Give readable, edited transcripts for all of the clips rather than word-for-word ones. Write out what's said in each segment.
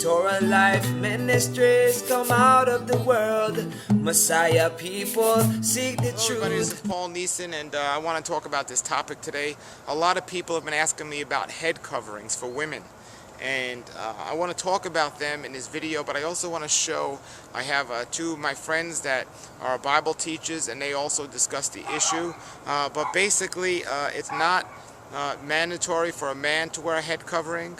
Torah Life Ministries come out of the world. Messiah people seek the truth. Everybody, this is Paul Neeson, and I want to talk about this topic today. A lot of people have been asking me about head coverings for women, and I want to talk about them in this video, but I also want to show, I have two of my friends that are Bible teachers, and they also discuss the issue, but basically it's not mandatory for a man to wear a head covering.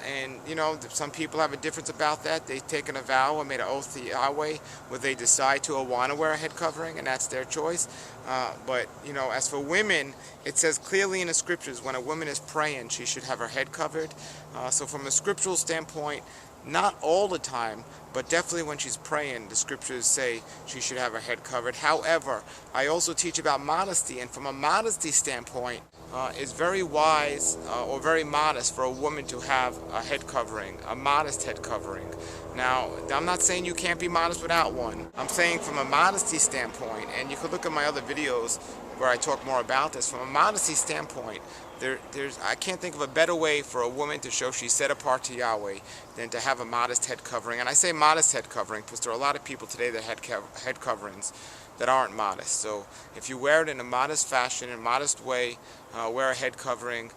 And you know, some people have a difference about that. They've taken a vow or made an oath to Yahweh where they decide to or want to wear a head covering, and that's their choice. But you know, as for women, it says clearly in the scriptures when a woman is praying, she should have her head covered. So from a scriptural standpoint, not all the time, but definitely when she's praying, the scriptures say she should have her head covered. However, I also teach about modesty, and from a modesty standpoint, it's very wise or very modest for a woman to have a head covering, a modest head covering. Now, I'm not saying you can't be modest without one. I'm saying from a modesty standpoint, and you could look at my other videos where I talk more about this, from a modesty standpoint, I can't think of a better way for a woman to show she's set apart to Yahweh than to have a modest head covering. And I say modest head covering because there are a lot of people today that have head coverings that aren't modest. So if you wear it in a modest fashion, in a modest way, wear a head covering.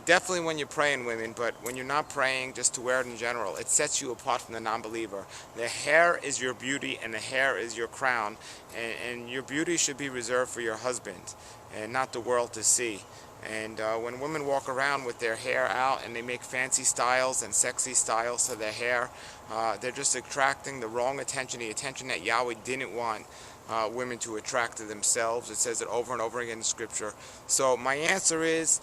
Definitely when you're praying, women, but when you're not praying, just to wear it in general, it sets you apart from the non-believer. The hair is your beauty, and the hair is your crown, and your beauty should be reserved for your husband and not the world to see. And when women walk around with their hair out and they make fancy styles and sexy styles to their hair, they're just attracting the wrong attention, the attention that Yahweh didn't want women to attract to themselves. It says it over and over again in Scripture. So my answer is,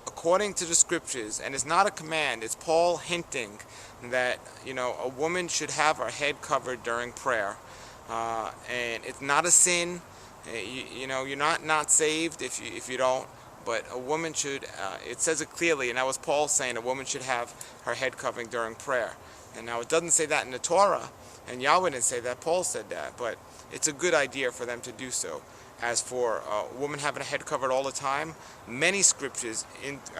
according to the Scriptures, and it's not a command, it's Paul hinting that, you know, a woman should have her head covered during prayer. And it's not a sin. You know, you're not saved if you don't, but a woman should, it says it clearly, and that was Paul saying a woman should have her head covering during prayer. And now it doesn't say that in the Torah, and Yahweh didn't say that, Paul said that, but it's a good idea for them to do so. As for a woman having a head covered all the time, many scriptures,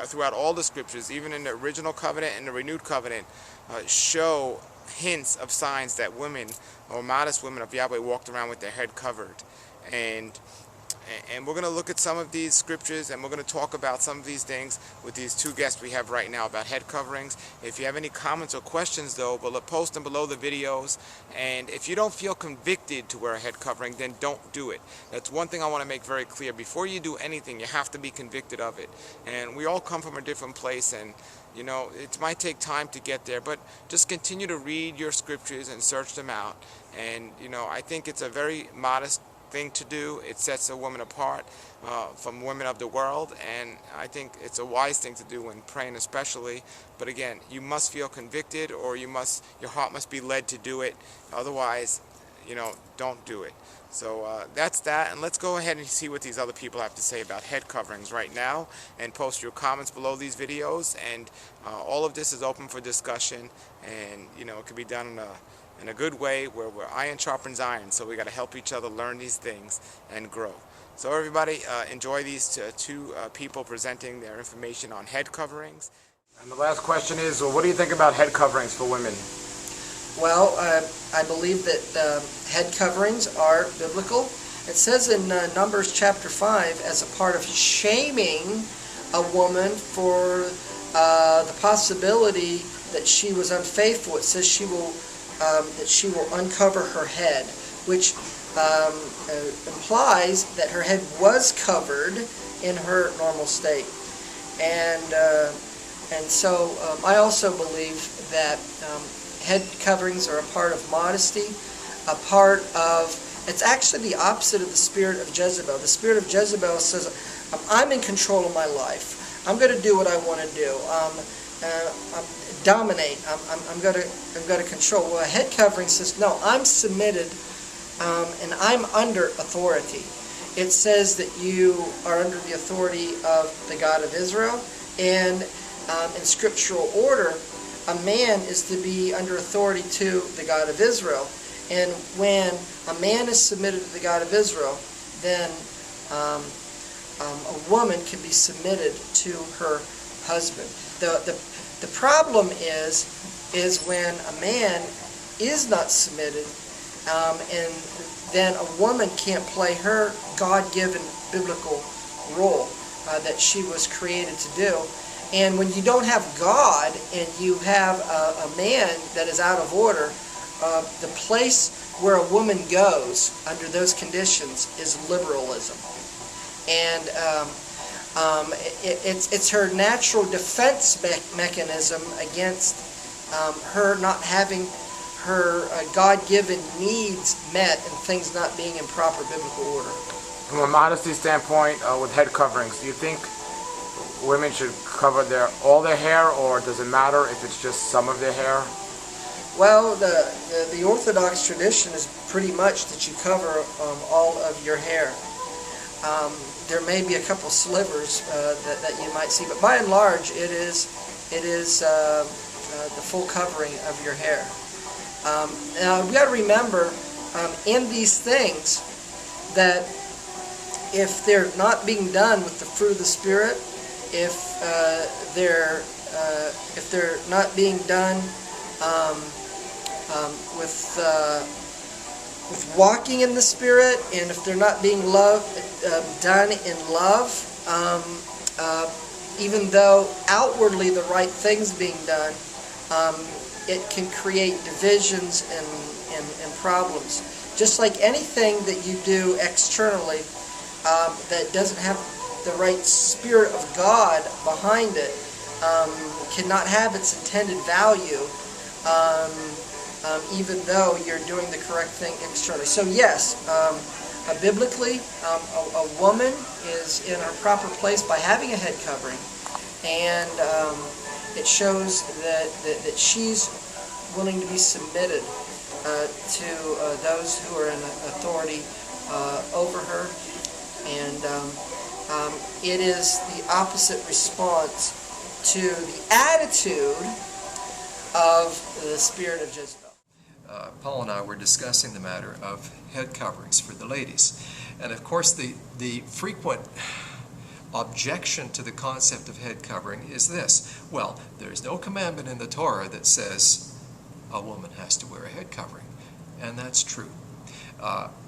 throughout all the scriptures, even in the original covenant and the renewed covenant, show hints of signs that women, or modest women of Yahweh, walked around with their head covered. And we're going to look at some of these scriptures, and we're going to talk about some of these things with these two guests we have right now about head coverings. If you have any comments or questions, though, post them below the videos. And if you don't feel convicted to wear a head covering, then don't do it. That's one thing I want to make very clear. Before you do anything, you have to be convicted of it. And we all come from a different place, and you know, it might take time to get there, but just continue to read your scriptures and search them out. And you know, I think it's a very modest thing to do. It sets a woman apart from women of the world, and I think it's a wise thing to do when praying especially. But again, you must feel convicted, or your heart must be led to do it. Otherwise, you know, don't do it. So that's that, and let's go ahead and see what these other people have to say about head coverings right now, and post your comments below these videos. And all of this is open for discussion, and you know, it could be done in a good way where iron sharpens iron. So we got to help each other learn these things and grow. So everybody, enjoy these two people presenting their information on head coverings. And the last question is, well, what do you think about head coverings for women? Well, I believe that head coverings are biblical. It says in Numbers chapter 5, as a part of shaming a woman for the possibility that she was unfaithful, it says that she will uncover her head, which implies that her head was covered in her normal state. And so I also believe that head coverings are a part of modesty, a part of, it's actually the opposite of the spirit of Jezebel. The spirit of Jezebel says, I'm in control of my life. I'm going to do what I want to do. Dominate. I'm going to control. Well, a head covering says, no, I'm submitted, and I'm under authority. It says that you are under the authority of the God of Israel, and in scriptural order, a man is to be under authority to the God of Israel. And when a man is submitted to the God of Israel, then a woman can be submitted to her husband. The problem is when a man is not submitted, and then a woman can't play her God-given biblical role that she was created to do. And when you don't have God and you have a man that is out of order, the place where a woman goes under those conditions is liberalism. And it's her natural defense mechanism against her not having her God-given needs met and things not being in proper biblical order. From a modesty standpoint, with head coverings, do you think women should cover all their hair, or does it matter if it's just some of their hair? Well, the Orthodox tradition is pretty much that you cover all of your hair. There may be a couple slivers that you might see, but by and large, it is the full covering of your hair. Now we've got to remember in these things that if they're not being done with the fruit of the Spirit, if they're not being done with walking in the Spirit, and if they're not being done in love, even though outwardly the right thing's being done, it can create divisions and problems. Just like anything that you do externally that doesn't have the right Spirit of God behind it cannot have its intended value, even though you're doing the correct thing externally. So yes, biblically, a woman is in her proper place by having a head covering, and it shows that she's willing to be submitted to those who are in authority over her, and it is the opposite response to the attitude of the spirit of Jezebel. Paul and I were discussing the matter of head coverings for the ladies, and of course the frequent objection to the concept of head covering is this: well, there's no commandment in the Torah that says a woman has to wear a head covering, and that's true.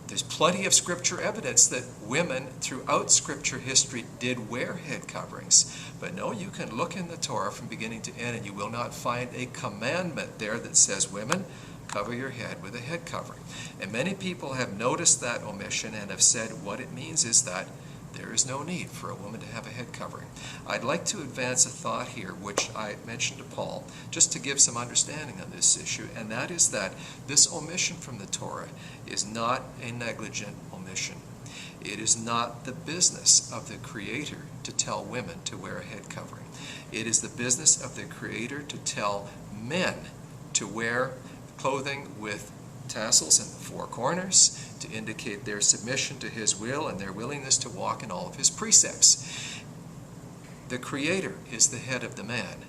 There's plenty of scripture evidence that women throughout scripture history did wear head coverings, but no, you can look in the Torah from beginning to end and you will not find a commandment there that says, women, cover your head with a head covering. And many people have noticed that omission and have said what it means is that there is no need for a woman to have a head covering. I'd like to advance a thought here, which I mentioned to Paul, just to give some understanding on this issue, and that is that this omission from the Torah is not a negligent omission. It is not the business of the Creator to tell women to wear a head covering. It is the business of the Creator to tell men to wear clothing with tassels in the four corners to indicate their submission to His will and their willingness to walk in all of His precepts. The Creator is the head of the man.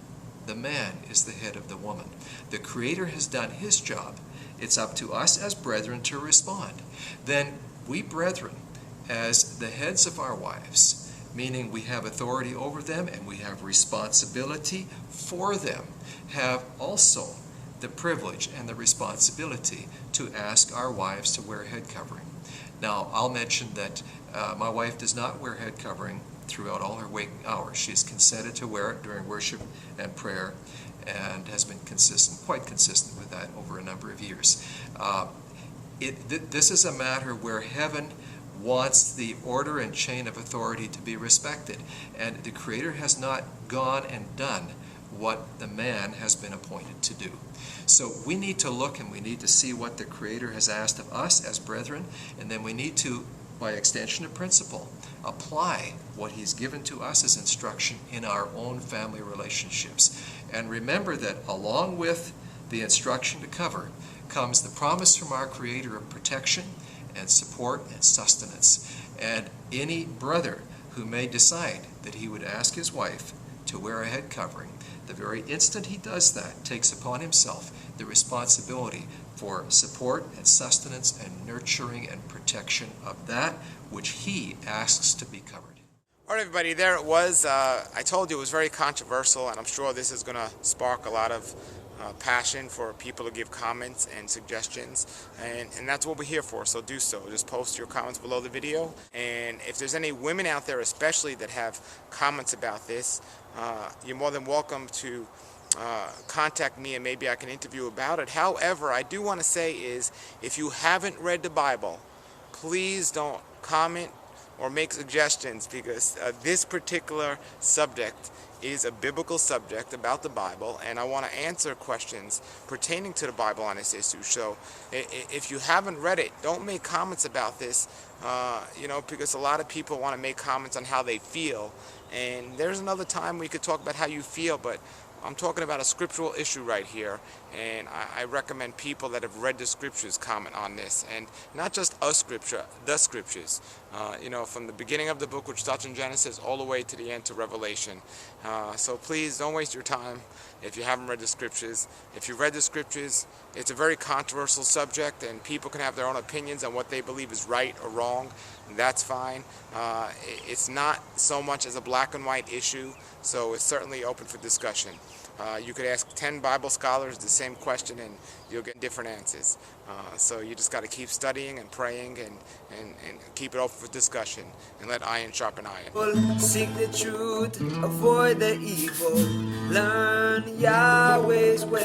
The man is the head of the woman. The Creator has done His job. It's up to us as brethren to respond. Then we brethren, as the heads of our wives, meaning we have authority over them and we have responsibility for them, have also the privilege and the responsibility to ask our wives to wear head covering. Now, I'll mention that my wife does not wear head covering throughout all her waking hours. She's consented to wear it during worship and prayer and has been quite consistent with that over a number of years. This is a matter where heaven wants the order and chain of authority to be respected, and the Creator has not gone and done what the man has been appointed to do. So we need to look and we need to see what the Creator has asked of us as brethren, and then we need to, by extension of principle, apply what He's given to us as instruction in our own family relationships. And remember that along with the instruction to cover comes the promise from our Creator of protection and support and sustenance. And any brother who may decide that he would ask his wife to wear a head covering, the very instant he does that, takes upon himself the responsibility for support and sustenance and nurturing and protection of that which he asks to be covered. All right, everybody, there it was. I told you it was very controversial, and I'm sure this is going to spark a lot of passion for people to give comments and suggestions, and that's what we're here for, so do so. Just post your comments below the video, and if there's any women out there especially that have comments about this, you're more than welcome to contact me, and maybe I can interview about it. However, I do want to say is, if you haven't read the Bible, please don't comment or make suggestions, because this particular subject is a biblical subject about the Bible, and I want to answer questions pertaining to the Bible on this issue. So if you haven't read it, don't make comments about this, because a lot of people want to make comments on how they feel, and there's another time we could talk about how you feel, but I'm talking about a scriptural issue right here, and I recommend people that have read the scriptures comment on this, and not just a scripture, the scriptures, from the beginning of the book, which starts in Genesis, all the way to the end to Revelation. So please don't waste your time if you haven't read the scriptures. If you've read the scriptures, it's a very controversial subject, and people can have their own opinions on what they believe is right or wrong. That's fine. It's not so much as a black and white issue, so it's certainly open for discussion. You could ask 10 Bible scholars the same question and you'll get different answers. So you just got to keep studying and praying and keep it open for discussion, and let iron sharpen iron. Seek the truth, avoid the evil, learn Yahweh's way.